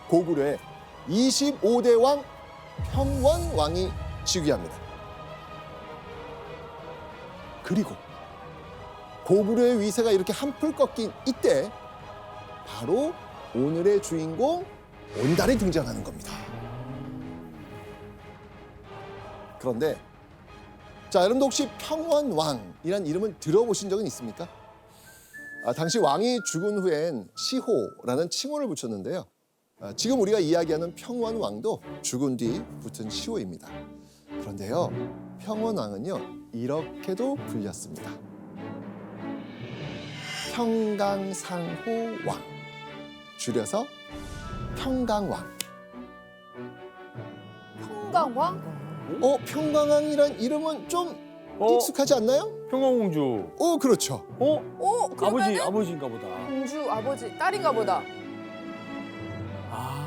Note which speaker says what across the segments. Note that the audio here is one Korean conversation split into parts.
Speaker 1: 고구려의 25대 왕 평원왕이 즉위합니다. 그리고 고구려의 위세가 이렇게 한풀 꺾인 이때 바로 오늘의 주인공 온달이 등장하는 겁니다. 그런데 자, 여러분도 혹시 평원왕이란 이름을 들어보신 적은 있습니까? 당시 왕이 죽은 후엔 시호라는 칭호를 붙였는데요. 지금 우리가 이야기하는 평원왕도 죽은 뒤 붙은 시호입니다. 그런데요, 평원왕은요, 이렇게도 불렸습니다. 평강상호왕, 줄여서 평강왕.
Speaker 2: 평강왕?
Speaker 1: 평강왕이란 이름은 좀 익숙하지 않나요?
Speaker 3: 평강공주.
Speaker 1: 그렇죠.
Speaker 2: 그러면은
Speaker 3: 아버지인가 보다.
Speaker 2: 공주 아버지 딸인가 보다.
Speaker 3: 아.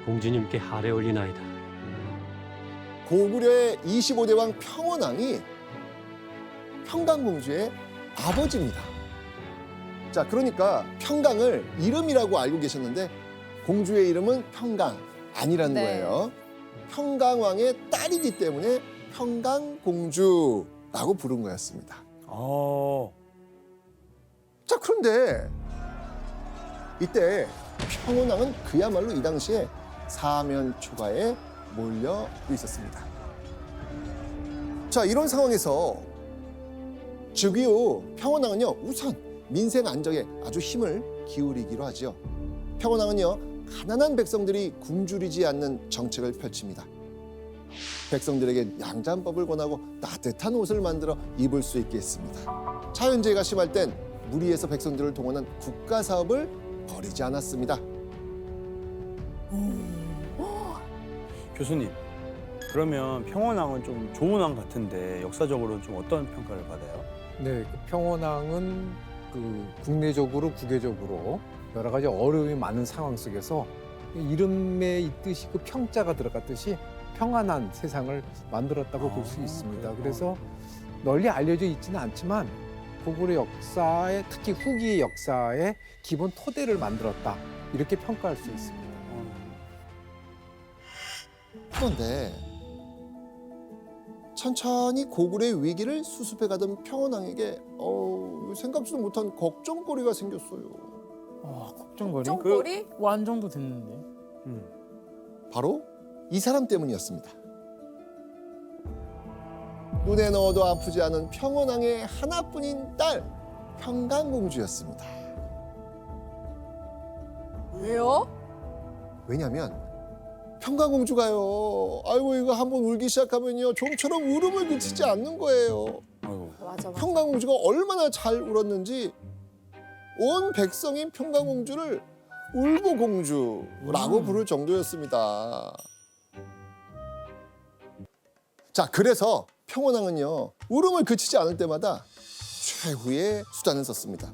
Speaker 4: 공주님께 하래 올리나이다.
Speaker 1: 고구려의 25대 왕 평원왕이 평강공주의 아버지입니다. 자, 그러니까 평강을 이름이라고 알고 계셨는데 공주의 이름은 평강 아니라는
Speaker 2: 네.
Speaker 1: 거예요. 평강왕의 딸이기 때문에 평강공주라고 부른 거였습니다. 자, 그런데 이때 평원왕은 그야말로 이 당시에 사면초가에 몰려 있었습니다. 자, 이런 상황에서 즉위 후 평원왕은요, 우선 민생 안정에 아주 힘을 기울이기로 하죠. 평원왕은요, 가난한 백성들이 굶주리지 않는 정책을 펼칩니다. 백성들에게 양장법을 권하고 따뜻한 옷을 만들어 입을 수 있게 했습니다. 자연재해가 심할 땐 무리해서 백성들을 동원한 국가 사업을 버리지 않았습니다.
Speaker 3: 교수님, 그러면 평원왕은 좀 좋은 왕 같은데 역사적으로 좀 어떤 평가를 받아요?
Speaker 5: 네, 그 평원왕은 국내적으로 국외적으로 여러 가지 어려움이 많은 상황 속에서 이름에 있듯이 그 평자가 들어갔듯이 평안한 세상을 만들었다고 볼 수 있습니다.
Speaker 3: 그래요?
Speaker 5: 그래서 널리 알려져 있지는 않지만 고구려 역사의 특히 후기 역사의 기본 토대를 만들었다 이렇게 평가할 수 있습니다.
Speaker 1: 그런데 천천히 고구려의 위기를 수습해가던 평원왕에게 생각지도 못한 걱정거리가 생겼어요.
Speaker 6: 걱정거리?
Speaker 2: 걱정거리?
Speaker 6: 완 정도 됐는데.
Speaker 1: 바로 이 사람 때문이었습니다. 눈에 넣어도 아프지 않은 평원왕의 하나뿐인 딸 평강공주였습니다.
Speaker 2: 왜요?
Speaker 1: 왜냐하면 평강공주가요, 아이고 이거 한번 울기 시작하면요 좀처럼 울음을 그치지 않는 거예요.
Speaker 3: 아이고.
Speaker 2: 맞아.
Speaker 1: 평강공주가 얼마나 잘 울었는지 온 백성인 평강공주를 울보공주라고 부를 정도였습니다. 자, 그래서 평원왕은요, 울음을 그치지 않을 때마다 최후의 수단을 썼습니다.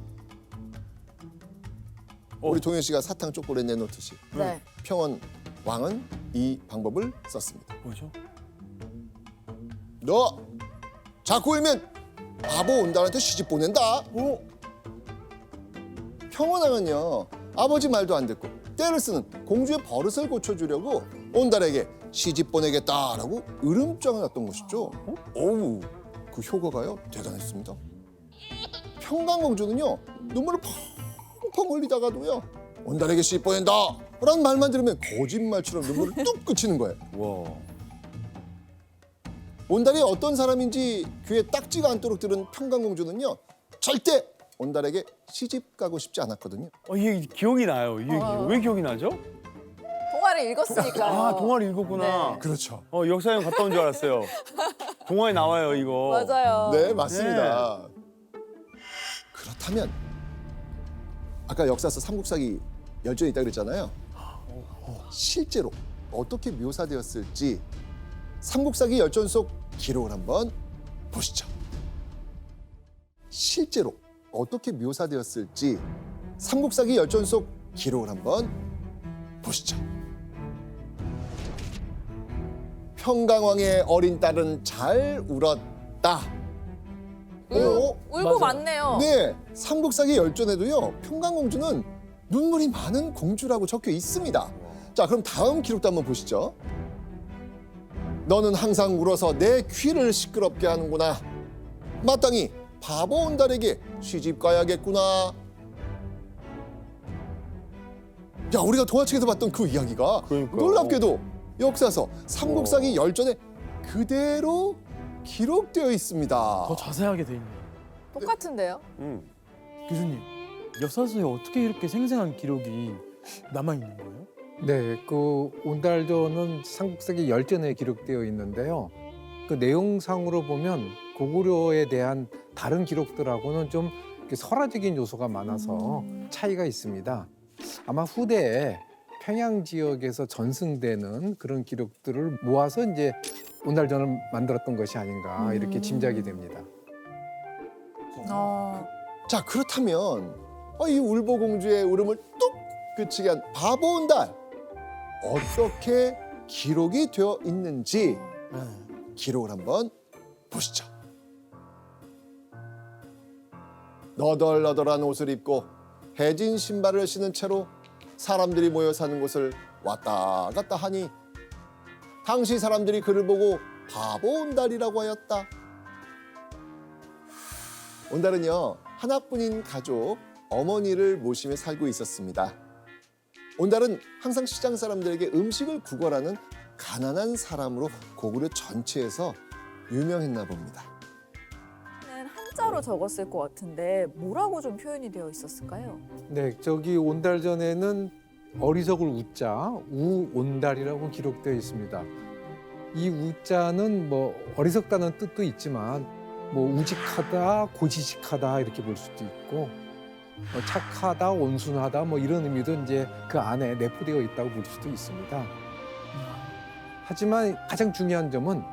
Speaker 1: 우리 동현 씨가 사탕 초콜릿 내놓듯이
Speaker 2: 네.
Speaker 1: 평원왕은 이 방법을 썼습니다.
Speaker 3: 뭐죠?
Speaker 1: 너 자꾸 울면 바보 온달한테 시집 보낸다. 평원왕은요, 아버지 말도 안 듣고 때를 쓰는 공주의 버릇을 고쳐주려고 온달에게 시집 보내겠다라고 으름장을 놨던 것이죠. 어우, 그 효과가요 대단했습니다. 평강공주는요, 눈물을 펑펑 흘리다가도요, 온달에게 시집 보낸다 라는 말만 들으면 거짓말처럼 눈물을 뚝 그치는 거예요.
Speaker 3: 와.
Speaker 1: 온달이 어떤 사람인지 귀에 딱지가 않도록 들은 평강공주는요, 절대 온달에게 시집 가고 싶지 않았거든요.
Speaker 3: 이게 기억이 나요. 이게 왜 기억이 나죠?
Speaker 2: 동화를 읽었으니까요.
Speaker 3: 동화를 읽었구나.
Speaker 2: 네.
Speaker 1: 그렇죠.
Speaker 3: 역사여행 갔다 온 줄 알았어요. 동화에 나와요, 이거.
Speaker 2: 맞아요.
Speaker 1: 네, 맞습니다. 그렇다면 아까 역사서 삼국사기 열전이 있다고 그랬잖아요. 실제로 어떻게 묘사되었을지 삼국사기 열전 속 기록을 한번 보시죠. 실제로 어떻게 묘사되었을지 삼국사기 열전 속 기록을 한번 보시죠. 평강왕의 어린 딸은 잘 울었다.
Speaker 2: 울고 맞네요.
Speaker 1: 네, 삼국사기 열전에도요, 평강공주는 눈물이 많은 공주라고 적혀 있습니다. 자, 그럼 다음 기록도 한번 보시죠. 너는 항상 울어서 내 귀를 시끄럽게 하는구나. 마땅히 바보 온달에게 시집 가야겠구나. 야, 우리가 동화책에서 봤던 그 이야기가
Speaker 3: 그러니까요.
Speaker 1: 놀랍게도 역사서 삼국사기 열전에 그대로 기록되어 있습니다.
Speaker 6: 더 자세하게 돼 있네요.
Speaker 2: 똑같은데요?
Speaker 6: 교수님, 역사서에 어떻게 이렇게 생생한 기록이 남아 있는 거예요?
Speaker 5: 네, 그 온달전은 삼국사기 열전에 기록되어 있는데요. 그 내용상으로 보면 고구려에 대한 다른 기록들하고는 좀 이렇게 설화적인 요소가 많아서 차이가 있습니다. 아마 후대에 평양 지역에서 전승되는 그런 기록들을 모아서 이제 온달전을 만들었던 것이 아닌가 이렇게 짐작이 됩니다.
Speaker 1: 자, 그렇다면 이 울보공주의 울음을 뚝 그치게 한 바보 온달 어떻게 기록이 되어 있는지 기록을 한번 보시죠. 너덜너덜한 옷을 입고 해진 신발을 신은 채로 사람들이 모여 사는 곳을 왔다 갔다 하니 당시 사람들이 그를 보고 바보 온달이라고 하였다. 온달은요, 하나뿐인 가족 어머니를 모시며 살고 있었습니다. 온달은 항상 시장 사람들에게 음식을 구걸하는 가난한 사람으로 고구려 전체에서 유명했나 봅니다.
Speaker 2: 한자로 적었을 것 같은데 뭐라고 좀 표현이 되어 있었을까요?
Speaker 5: 네, 저기 온달전에는 어리석을 우자, 우온달이라고 기록되어 있습니다. 이 우자는 뭐 어리석다는 뜻도 있지만 뭐 우직하다, 고지식하다 이렇게 볼 수도 있고 착하다, 온순하다 뭐 이런 의미도 이제 그 안에 내포되어 있다고 볼 수도 있습니다. 하지만 가장 중요한 점은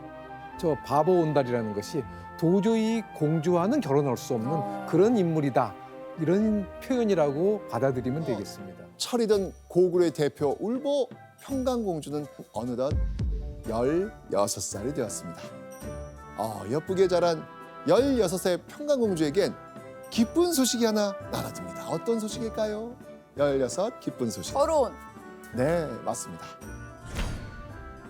Speaker 5: 저 바보 온달이라는 것이 도저히 공주와는 결혼할 수 없는 그런 인물이다. 이런 표현이라고 받아들이면 되겠습니다.
Speaker 1: 철이던 고구려의 대표 울보 평강공주는 어느덧 16살이 되었습니다. 예쁘게 자란 16세 평강공주에겐 기쁜 소식이 하나 날아듭니다. 어떤 소식일까요? 16 기쁜 소식.
Speaker 2: 결혼.
Speaker 1: 네, 맞습니다.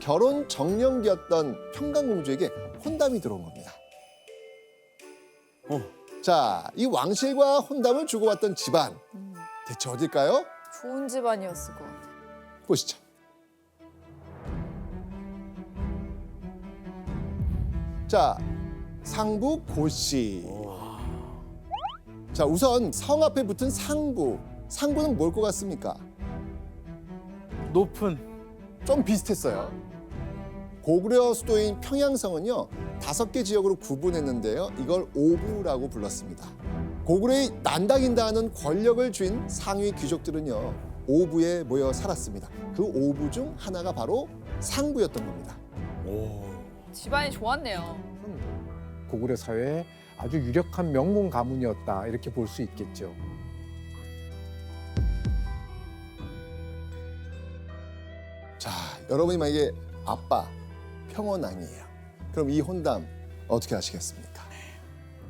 Speaker 1: 결혼 정년기였던 평강공주에게 혼담이 들어온 겁니다. 자, 이 왕실과 혼담을 주고받던 집안 대체 어딜까요?
Speaker 2: 좋은 집안이었을 것 같아요.
Speaker 1: 보시죠. 자, 상부 고씨. 자, 우선 성 앞에 붙은 상부. 상부는 뭘 것 같습니까?
Speaker 6: 높은
Speaker 1: 좀 비슷했어요. 고구려 수도인 평양성은요 5개 지역으로 구분했는데요. 이걸 오부라고 불렀습니다. 고구려의 난다긴다 하는 권력을 쥔 상위 귀족들은요 오부에 모여 살았습니다. 그 오부 중 하나가 바로 상부였던 겁니다.
Speaker 2: 집안이 좋았네요.
Speaker 5: 고구려 사회의 아주 유력한 명문 가문이었다 이렇게 볼 수 있겠죠.
Speaker 1: 자, 여러분이 만약에 아빠 평원왕이에요. 그럼 이 혼담 어떻게 하시겠습니까?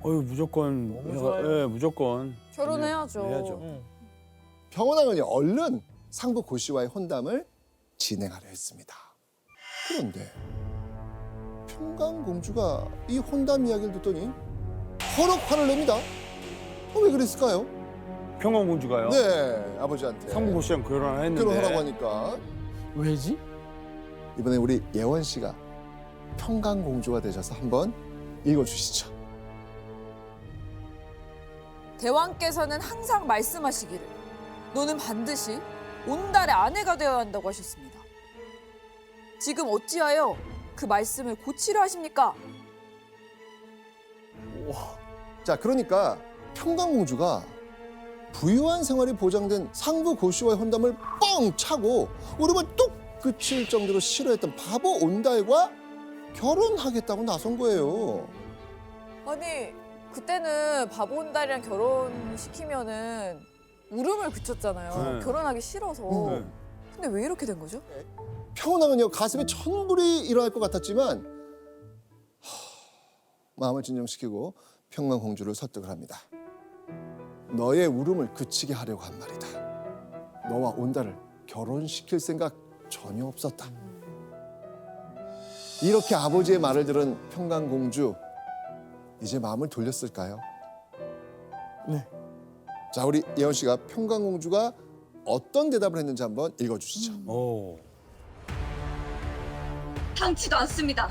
Speaker 3: 무조건 무조건
Speaker 2: 결혼해야죠.
Speaker 3: 해야죠.
Speaker 1: 평원왕은 얼른 상부 고씨와의 혼담을 진행하려 했습니다. 그런데 평강공주가 이 혼담 이야기를 듣더니 허럭 화를 냅니다. 왜 그랬을까요?
Speaker 3: 평강공주가요?
Speaker 1: 네, 아버지한테
Speaker 3: 상부고 씨랑 결혼을 했는데
Speaker 1: 결혼하라고 하니까
Speaker 6: 왜지?
Speaker 1: 이번에 우리 예원 씨가 평강공주가 되셔서 한번 읽어주시죠.
Speaker 4: 대왕께서는 항상 말씀하시기를 너는 반드시 온달의 아내가 되어야 한다고 하셨습니다. 지금 어찌하여 그 말씀을 고치려 하십니까?
Speaker 1: 자, 그러니까 평강공주가 부유한 생활이 보장된 상부 고씨와의 혼담을 뻥 차고 울음을 뚝 그칠 정도로 싫어했던 바보 온달과 결혼하겠다고 나선 거예요.
Speaker 2: 아니 그때는 바보 온달이랑 결혼시키면은 울음을 그쳤잖아요.
Speaker 3: 네.
Speaker 2: 결혼하기 싫어서.
Speaker 3: 네.
Speaker 2: 근데 왜 이렇게 된 거죠?
Speaker 1: 평온왕은요 가슴에 천불이 일어날 것 같았지만 마음을 진정시키고 평강공주를 설득을 합니다. 너의 울음을 그치게 하려고 한 말이다. 너와 온달을 결혼시킬 생각 전혀 없었다. 이렇게 아버지의 말을 들은 평강공주, 이제 마음을 돌렸을까요?
Speaker 6: 네.
Speaker 1: 자, 우리 예원 씨가 평강공주가 어떤 대답을 했는지 한번 읽어주시죠.
Speaker 3: 오.
Speaker 7: 당치도 않습니다.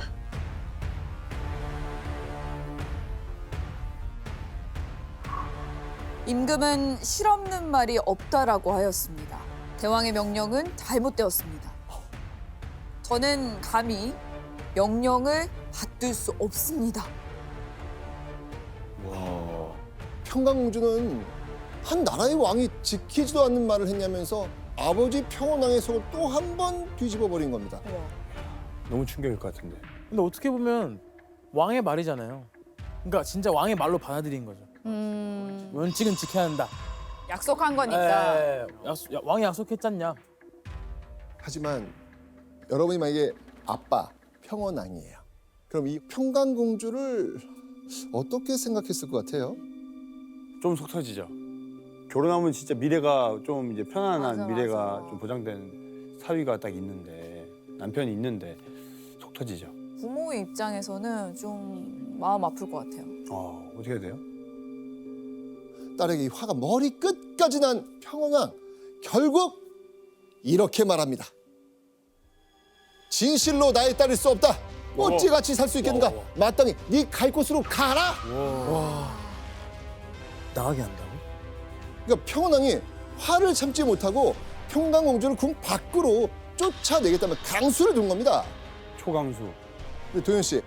Speaker 4: 임금은 실없는 말이 없다라고 하였습니다. 대왕의 명령은 잘못되었습니다. 저는 감히 명령을 받들 수 없습니다.
Speaker 3: 와.
Speaker 1: 평강공주는 한 나라의 왕이 지키지도 않는 말을 했냐면서 아버지 평원왕의 속을 또 한 번 뒤집어 버린 겁니다.
Speaker 3: 너무 충격일 것 같은데.
Speaker 6: 근데 어떻게 보면 왕의 말이잖아요. 그러니까 진짜 왕의 말로 받아들인 거죠. 원칙은 지켜야 한다.
Speaker 2: 약속한 거니까.
Speaker 6: 왕이 약속했잖냐.
Speaker 1: 하지만 여러분이 만약에 아빠 평원왕이에요. 그럼 이 평강공주를 어떻게 생각했을 것 같아요?
Speaker 3: 좀 속 터지죠. 결혼하면 진짜 미래가 좀 이제 편안한
Speaker 2: 맞아,
Speaker 3: 미래가
Speaker 2: 맞아.
Speaker 3: 좀 보장된 사위가 딱 있는데 남편이 있는데 속 터지죠.
Speaker 4: 부모의 입장에서는 좀 마음 아플 것 같아요.
Speaker 3: 어떻게 해야 돼요?
Speaker 1: 딸에게 이 화가 머리 끝까지 난 평원왕, 결국 이렇게 말합니다. 진실로 나의 딸일 수 없다. 어찌같이 살 수 있겠는가?
Speaker 3: 와.
Speaker 1: 마땅히 네 갈 곳으로 가라.
Speaker 6: 나가게 한다고?
Speaker 1: 그러니까 평원왕이 화를 참지 못하고 평강공주를 궁 밖으로 쫓아내겠다면 강수를 둔 겁니다.
Speaker 3: 초강수.
Speaker 1: 근데 도현 씨,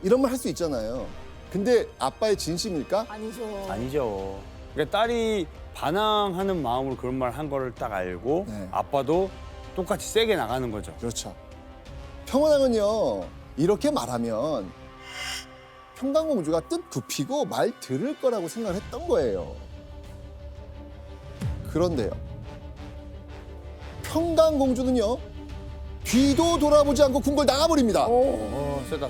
Speaker 1: 이런 말 할 수 있잖아요. 근데 아빠의 진심일까?
Speaker 2: 아니죠.
Speaker 3: 아니죠. 그러니까 딸이 반항하는 마음으로 그런 말 한 거를 딱 알고
Speaker 1: 네.
Speaker 3: 아빠도 똑같이 세게 나가는 거죠.
Speaker 1: 그렇죠. 평원왕은요, 이렇게 말하면 평강공주가 뜻 굽히고 말 들을 거라고 생각을 했던 거예요. 그런데요, 평강공주는요, 뒤도 돌아보지 않고 궁궐 나가버립니다.
Speaker 3: 세다.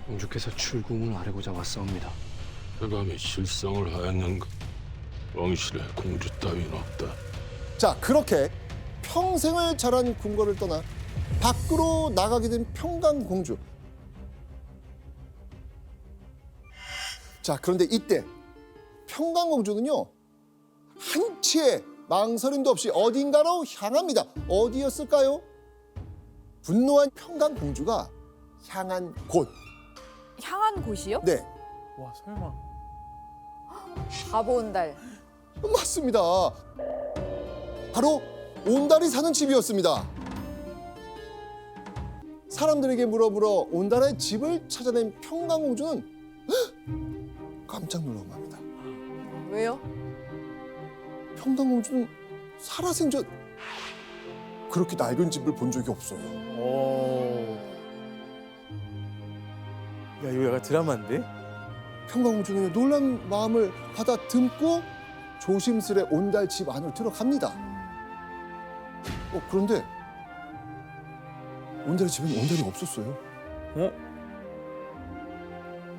Speaker 8: 공주께서 출궁을 아뢰고자 왔사옵니다.
Speaker 9: 대감이 실상을 하였는가? 왕실에 공주 따위는 없다.
Speaker 1: 자, 그렇게 평생을 자란 궁궐을 떠나 밖으로 나가게 된 평강공주. 자, 그런데 이때 평강공주는요, 한치의 망설임도 없이 어딘가로 향합니다. 어디였을까요? 분노한 평강공주가 향한 곳.
Speaker 2: 향한 곳이요?
Speaker 1: 네,
Speaker 6: 와 설마.
Speaker 2: 바보 온달.
Speaker 1: 맞습니다. 바로 온달이 사는 집이었습니다. 사람들에게 물어 온달의 집을 찾아낸 평강공주는 깜짝 놀라고 맙니다.
Speaker 2: 왜요?
Speaker 1: 평강공주는 살아생전 그렇게 낡은 집을 본 적이 없어요.
Speaker 6: 야 이거 약간 드라마인데?
Speaker 1: 평강공주는 놀란 마음을 가다듬고 조심스레 온달 집 안으로 들어갑니다. 그런데 온달의 집엔 온달이 없었어요.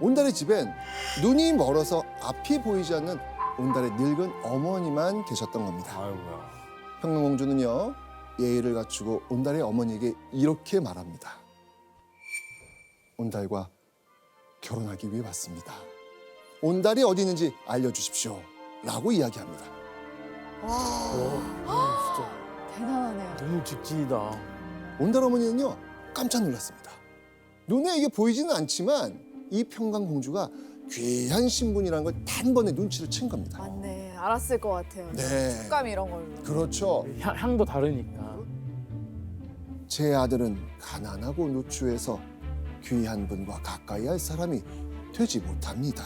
Speaker 1: 온달의 집엔 눈이 멀어서 앞이 보이지 않는 온달의 늙은 어머니만 계셨던 겁니다.
Speaker 3: 아이고야.
Speaker 1: 평강공주는요, 예의를 갖추고 온달의 어머니에게 이렇게 말합니다. 온달과 결혼하기 위해 왔습니다. 온달이 어디 있는지 알려주십시오. 라고 이야기합니다.
Speaker 6: 진짜
Speaker 2: 대단하네요.
Speaker 6: 너무 직진이다.
Speaker 1: 온달 어머니는요, 깜짝 놀랐습니다. 눈에 이게 보이지는 않지만 이 평강공주가 귀한 신분이라는 걸 단번에 눈치를 챈 겁니다.
Speaker 2: 맞네. 알았을 것 같아요.
Speaker 1: 네,
Speaker 2: 식감 이런 걸로.
Speaker 1: 그렇죠.
Speaker 6: 향도 다르니까.
Speaker 1: 제 아들은 가난하고 누추해서 귀한 분과 가까이 할 사람이 되지 못합니다.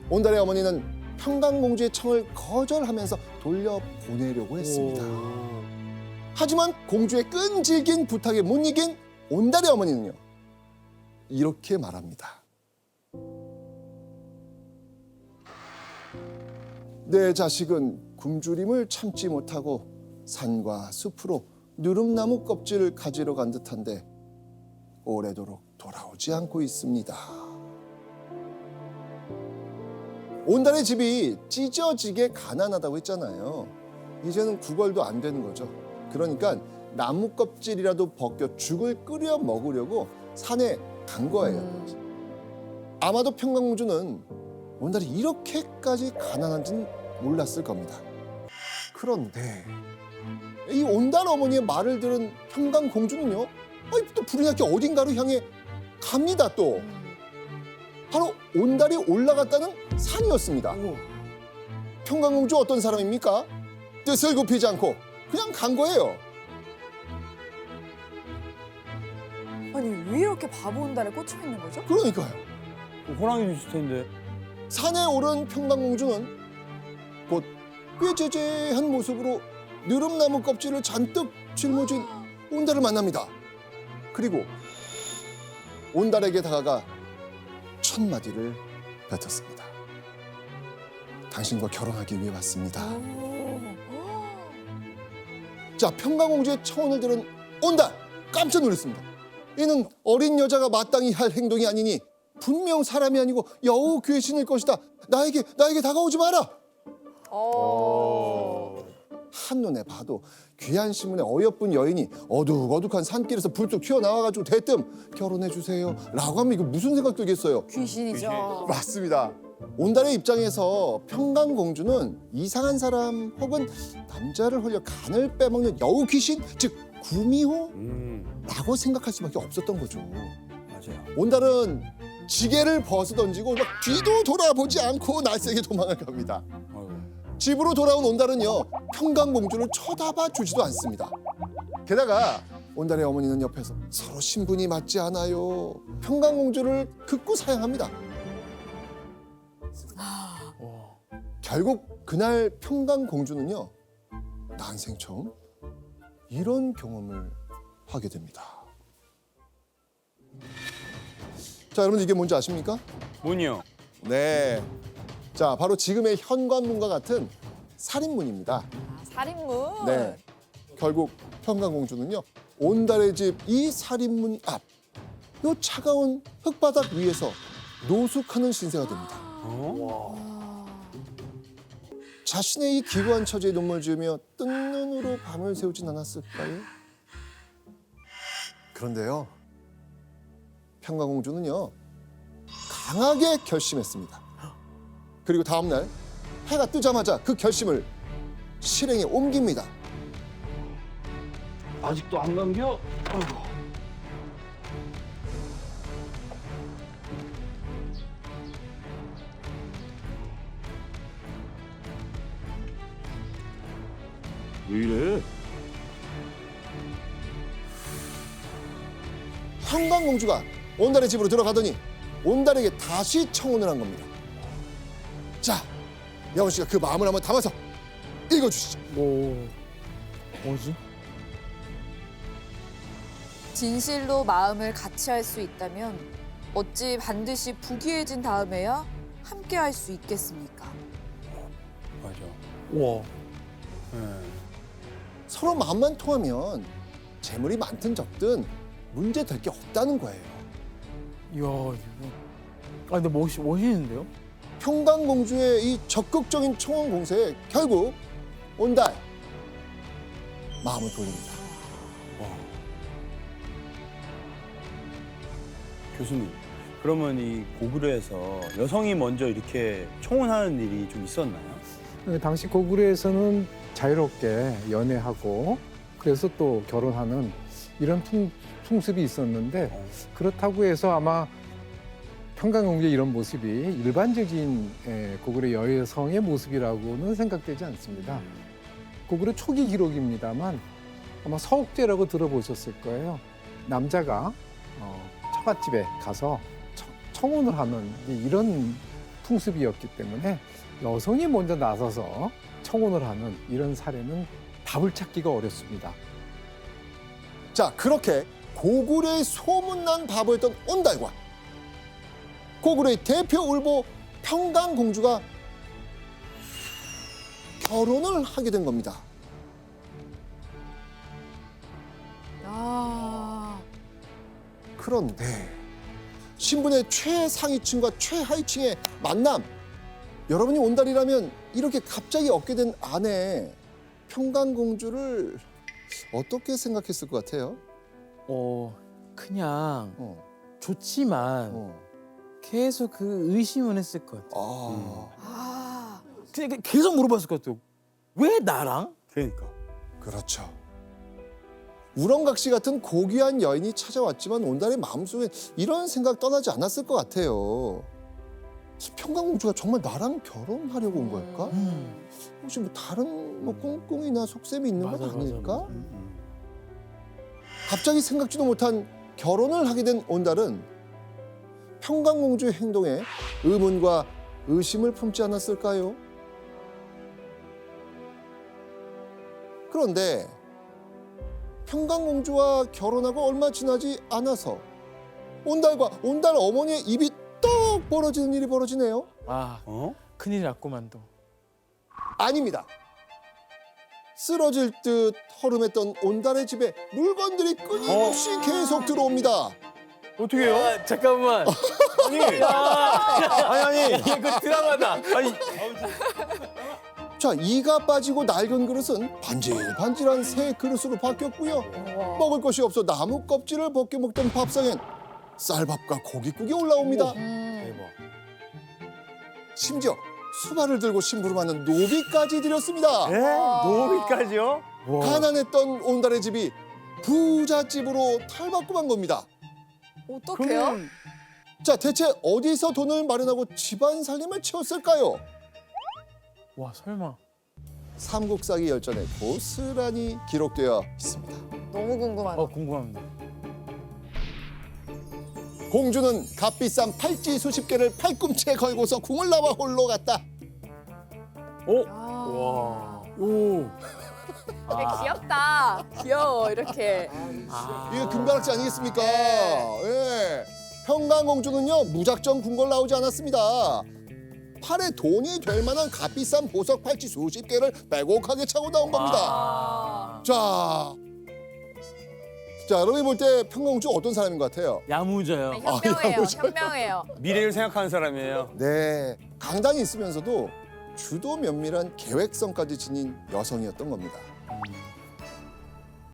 Speaker 1: 온달의 어머니는 평강공주의 청을 거절하면서 돌려보내려고 했습니다. 하지만 공주의 끈질긴 부탁에 못 이긴 온달의 어머니는요, 이렇게 말합니다. 내 자식은 굶주림을 참지 못하고 산과 숲으로 누름나무 껍질을 가지러 간 듯한데 오래도록 돌아오지 않고 있습니다. 온달의 집이 찢어지게 가난하다고 했잖아요. 이제는 구걸도 안 되는 거죠. 그러니까 나무 껍질이라도 벗겨 죽을 끓여 먹으려고 산에 간 거예요. 아마도 평강공주는 온달이 이렇게까지 가난한지는 몰랐을 겁니다. 그런데 이 온달 어머니의 말을 들은 평강공주는요, 또 불이 나게 어딘가로 향해 갑니다. 또 바로 온달이 올라갔다는 산이었습니다. 평강공주 어떤 사람입니까? 뜻을 굽히지 않고 그냥 간 거예요.
Speaker 2: 아니 왜 이렇게 바보 온달에 꽂혀 있는 거죠?
Speaker 1: 그러니까요.
Speaker 3: 호랑이도 있을 텐데.
Speaker 1: 산에 오른 평강공주는 곧 꾀죄죄한 모습으로 느릅나무 껍질을 잔뜩 짊어진 온달을 만납니다. 그리고 온달에게 다가가 첫 마디를 뱉었습니다. 당신과 결혼하기 위해 왔습니다. 자, 평강공주의 청혼을 들은 온달 깜짝 놀랐습니다. 이는 어린 여자가 마땅히 할 행동이 아니니 분명 사람이 아니고 여우 귀신일 것이다. 나에게 다가오지 마라. 한눈에 봐도 귀한 신분의 어여쁜 여인이 어둑어둑한 산길에서 불뚝 튀어나와가지고 대뜸 결혼해주세요 라고 하면 이거 무슨 생각 들겠어요?
Speaker 2: 귀신이죠.
Speaker 1: 맞습니다. 온달의 입장에서 평강공주는 이상한 사람 혹은 남자를 홀려 간을 빼먹는 여우 귀신, 즉 구미호? 라고 생각할 수밖에 없었던 거죠.
Speaker 3: 맞아요.
Speaker 1: 온달은 지게를 벗어던지고 막 뒤도 돌아보지 않고 날쌔게 도망을 갑니다.
Speaker 3: 아이고.
Speaker 1: 집으로 돌아온 온달은요, 평강공주를 쳐다봐 주지도 않습니다. 게다가 온달의 어머니는 옆에서 서로 신분이 맞지 않아요. 평강공주를 극구 사양합니다. 결국 그날 평강공주는요, 난생 처음 이런 경험을 하게 됩니다. 자, 여러분 이게 뭔지 아십니까?
Speaker 3: 뭐니요?
Speaker 1: 네. 자, 바로 지금의 현관문과 같은 살인문입니다.
Speaker 2: 살인문.
Speaker 1: 네. 결국 평강공주는요, 온달의 집 이 살인문 앞, 요 차가운 흙바닥 위에서 노숙하는 신세가 됩니다. 자신의 이 기구한 처지에 눈물 지으며 뜬 눈으로 밤을 새우진 않았을까요? 그런데요, 평강공주는요, 강하게 결심했습니다. 그리고 다음 날 해가 뜨자마자 그 결심을 실행에 옮깁니다.
Speaker 8: 아직도 안 감겨?
Speaker 9: 왜 이래?
Speaker 1: 평강공주가 온달의 집으로 들어가더니 온달에게 다시 청혼을 한 겁니다. 자, 여원 씨가 그 마음을 한번 담아서 읽어주시죠.
Speaker 6: 뭐지?
Speaker 4: 진실로 마음을 같이 할 수 있다면 어찌 반드시 부귀해진 다음에야 함께 할 수 있겠습니까?
Speaker 3: 맞아.
Speaker 6: 우와.
Speaker 3: 네.
Speaker 1: 서로 마음만 통하면 재물이 많든 적든 문제 될 게 없다는 거예요.
Speaker 6: 이야, 이거. 아, 근데 멋있는데요?
Speaker 1: 평강공주의 이 적극적인 청혼 공세에 결국 온달 마음을 돌립니다.
Speaker 3: 교수님, 그러면 이 고구려에서 여성이 먼저 이렇게 청혼하는 일이 좀 있었나요?
Speaker 5: 당시 고구려에서는 자유롭게 연애하고 그래서 또 결혼하는 이런 풍습이 있었는데, 그렇다고 해서 아마 평강공주의 이런 모습이 일반적인 고구려 여성의 모습이라고는 생각되지 않습니다. 고구려 초기 기록입니다만 아마 서옥제라고 들어보셨을 거예요. 남자가 처갓집에 가서 청혼을 하는 이런 풍습이었기 때문에 여성이 먼저 나서서 청혼을 하는 이런 사례는 답을 찾기가 어렵습니다.
Speaker 1: 자, 그렇게 고구려의 소문난 바보였던 온달과 고구려의 대표 울보 평강공주가 결혼을 하게 된 겁니다. 그런데 신분의 최상위층과 최하위층의 만남, 여러분이 온달이라면 이렇게 갑자기 얻게 된 아내 평강공주를 어떻게 생각했을 것 같아요?
Speaker 6: 그냥
Speaker 1: 어,
Speaker 6: 좋지만
Speaker 1: 어.
Speaker 6: 계속 그 의심은 했을 것 같아요.
Speaker 1: 아,
Speaker 4: 아,
Speaker 6: 그냥 계속 물어봤을 것 같아요. 왜 나랑?
Speaker 3: 그러니까.
Speaker 1: 그렇죠. 우렁각시 같은 고귀한 여인이 찾아왔지만 온달의 마음속에 이런 생각 떠나지 않았을 것 같아요. 평강공주가 정말 나랑 결혼하려고 온 걸까? 혹시 뭐 다른 뭐 꿍꿍이나 속셈이 있는 건 아닐까? 갑자기 생각지도 못한 결혼을 하게 된 온달은 평강공주의 행동에 의문과 의심을 품지 않았을까요? 그런데 평강공주와 결혼하고 얼마 지나지 않아서 온달과 온달 어머니의 입이 떡 벌어지는 일이 벌어지네요.
Speaker 6: 아,
Speaker 3: 어?
Speaker 6: 큰일 났구만 또.
Speaker 1: 아닙니다. 쓰러질 듯 허름했던 온달의 집에 물건들이 끊임없이 계속 들어옵니다.
Speaker 3: 어떻게 해요?
Speaker 6: 아, 잠깐만.
Speaker 3: 아니.
Speaker 6: 이거 드라마다.
Speaker 3: 아니,
Speaker 1: 자, 이가 빠지고 낡은 그릇은 반질반질한 새 그릇으로 바뀌었고요. 먹을 것이 없어 나무 껍질을 벗겨 먹던 밥상엔 쌀밥과 고깃국이 올라옵니다.
Speaker 6: 대박.
Speaker 1: 심지어 수발을 들고 심부름하는 노비까지 들였습니다.
Speaker 3: 예? 노비까지요?
Speaker 1: 가난했던 온달의 집이 부잣집으로 탈바꿈한 겁니다.
Speaker 2: 어떡해요?
Speaker 3: 그러면
Speaker 1: 자, 대체 어디서 돈을 마련하고 집안 살림을 채웠을까요?
Speaker 6: 와, 설마.
Speaker 1: 삼국사기 열전에 고스란히 기록되어 있습니다.
Speaker 2: 너무 궁금하다.
Speaker 6: 궁금합니다.
Speaker 1: 공주는 값비싼 팔찌 수십 개를 팔꿈치에 걸고서 궁을 나와 홀로 갔다.
Speaker 2: 아,
Speaker 6: 오.
Speaker 2: 되게 귀엽다. 귀여워 이렇게.
Speaker 1: 이게 금가락지 아니겠습니까? 예. 평강공주는요 무작정 궁궐 나오지 않았습니다. 팔에 돈이 될 만한 값비싼 보석 팔찌 수십 개를 빼곡하게 차고 나온 겁니다. 자, 여러분이 볼 때 평강공주 어떤 사람인 것 같아요?
Speaker 6: 야무져요.
Speaker 2: 현명해요. 현명해요.
Speaker 3: 미래를 생각하는 사람이에요.
Speaker 1: 네, 강단이 있으면서도 주도 면밀한 계획성까지 지닌 여성이었던 겁니다.